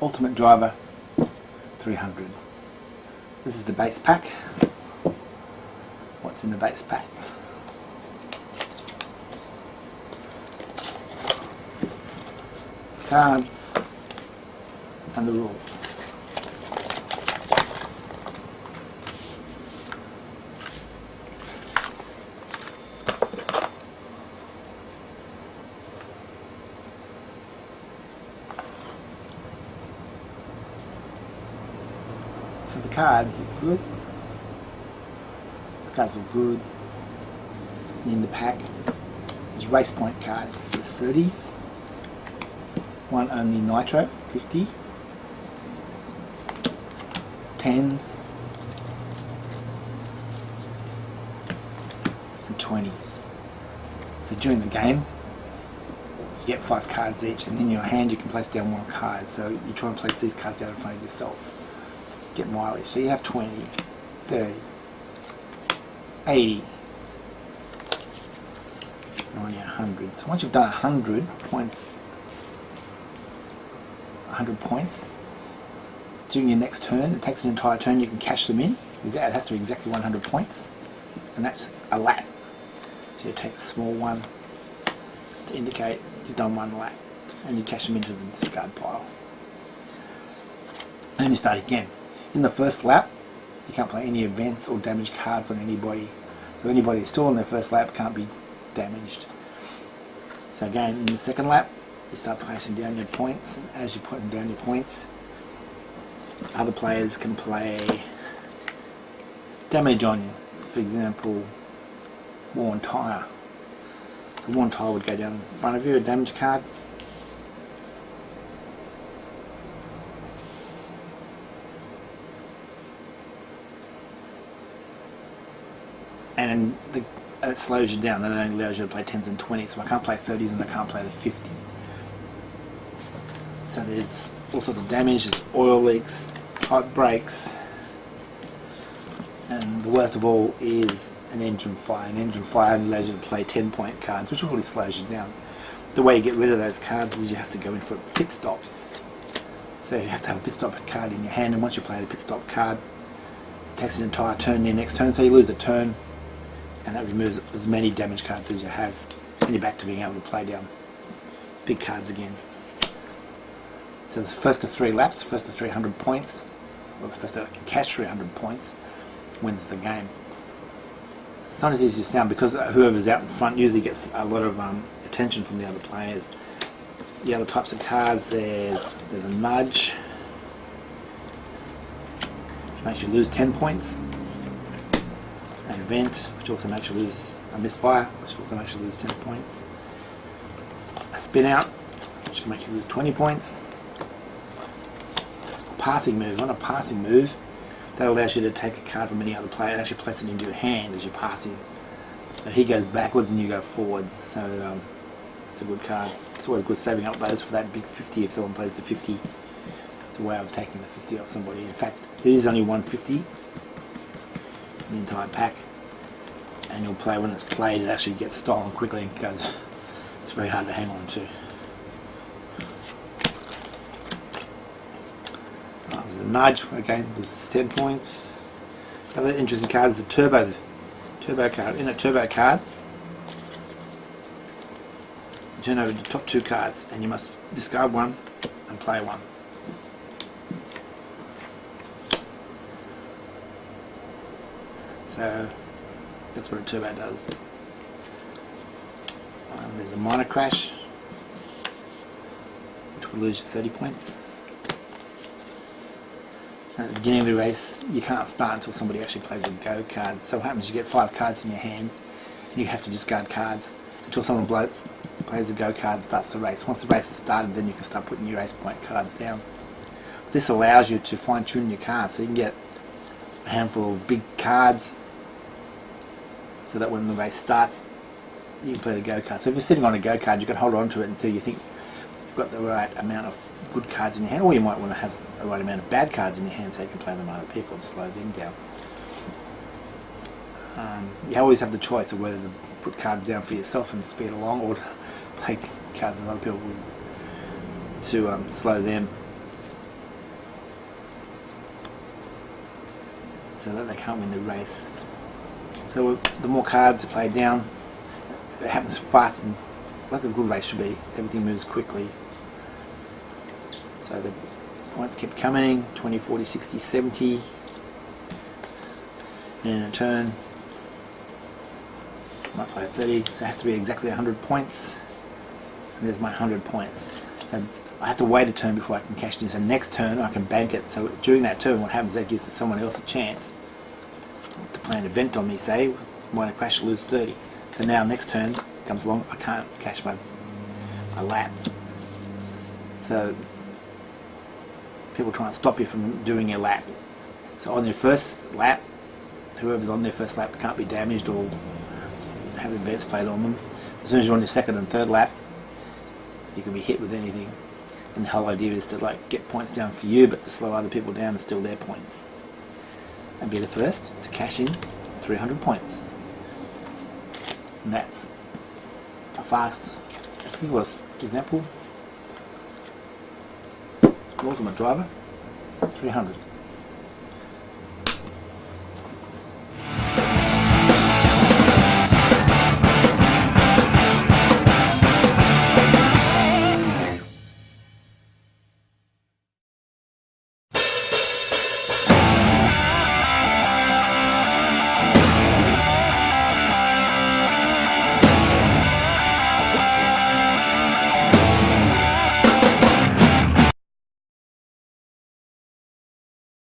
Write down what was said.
Ultimate Driver 300. This is the base pack. What's in the base pack? Cards and the rules. So the cards are good. The cards are good. In the pack, there's race point cards. There's 30s. One only Nitro, 50. 10s. And 20s. So during the game, you get 5 cards each, and in your hand you can place down 1 card. So you try and place these cards down in front of yourself. Get mileage. So you have 20, 30, 80, 90, 100. So once you've done 100 points, during your next turn, it takes an entire turn, you can cash them in, because it has to be exactly 100 points, and that's a lap. So you take a small one to indicate you've done 1 lap, and you cash them into the discard pile. And you start again. In the first lap, you can't play any events or damage cards on anybody. So anybody who's still on their first lap can't be damaged. So again, in the second lap, you start placing down your points, and as you're putting down your points, other players can play damage on you. For example, worn tyre. The worn tyre would go down in front of you, a damage card. And it slows you down. That only allows you to play 10s and 20s. So I can't play 30s and I can't play the 50. So there's all sorts of damage. There's oil leaks, pipe breaks, and the worst of all is an engine fire. An engine fire only allows you to play 10-point cards, which really slows you down. The way you get rid of those cards is you have to go in for a pit stop. So you have to have a pit stop card in your hand, and once you play the pit stop card, it takes an entire turn in your next turn, so you lose a turn. And that removes as many damage cards as you have, and you're back to being able to play down big cards again. So the first of 3 laps, the first of 300 points, or the first to cash 300 points, wins the game. It's not as easy as it sounds, because whoever's out in front usually gets a lot of attention from the other players. The other types of cards, there's a nudge, which makes you lose 10 points. An event, which also makes you lose a misfire, which also makes you lose 10 points. A spin out, which can make you lose 20 points. A passing move. On a passing move, that allows you to take a card from any other player and actually place it into your hand as you're passing. So he goes backwards and you go forwards. So it's a good card. It's always good saving up those for that big 50 if someone plays the 50. It's a way of taking the 50 off somebody. In fact, there is only 150. The entire pack, and you'll play when it's played, it actually gets stolen quickly and goes, it's very hard to hang on to. There's a nudge, again, there's 10 points. The other interesting card is the turbo card. In a turbo card, you turn over the top 2 cards and you must discard 1 and play 1. So that's what a turbo does. There's a minor crash, which will lose you 30 points. So at the beginning of the race, you can't start until somebody actually plays a go card. So what happens is you get 5 cards in your hands, and you have to discard cards until someone plays a go card and starts the race. Once the race has started, then you can start putting your race point cards down. This allows you to fine tune your cards, so you can get a handful of big cards, so that when the race starts, you can play the go card. So if you're sitting on a go card, you can hold on to it until you think you've got the right amount of good cards in your hand, or you might want to have the right amount of bad cards in your hand so you can play them on other people and slow them down. You always have the choice of whether to put cards down for yourself and speed along, or to play cards with other people to slow them so that they can't win the race. So the more cards are played down, it happens fast and like a good race should be. Everything moves quickly. So the points keep coming, 20, 40, 60, 70. In a turn, I might play 30, so it has to be exactly 100 points. And there's my 100 points. So I have to wait a turn before I can cash it in. So next turn I can bank it. So during that turn, what happens, that gives someone else a chance to play an event on me, say, when I crash, lose 30. So now next turn comes along, I can't cash my lap. So people try and stop you from doing your lap. So on your first lap, whoever's on their first lap can't be damaged or have events played on them. As soon as you're on your second and third lap, you can be hit with anything. And the whole idea is to like get points down for you, but to slow other people down and steal their points. And be the first to cash in 300 points. And that's a fast, effortless example. Ultimate driver, 300.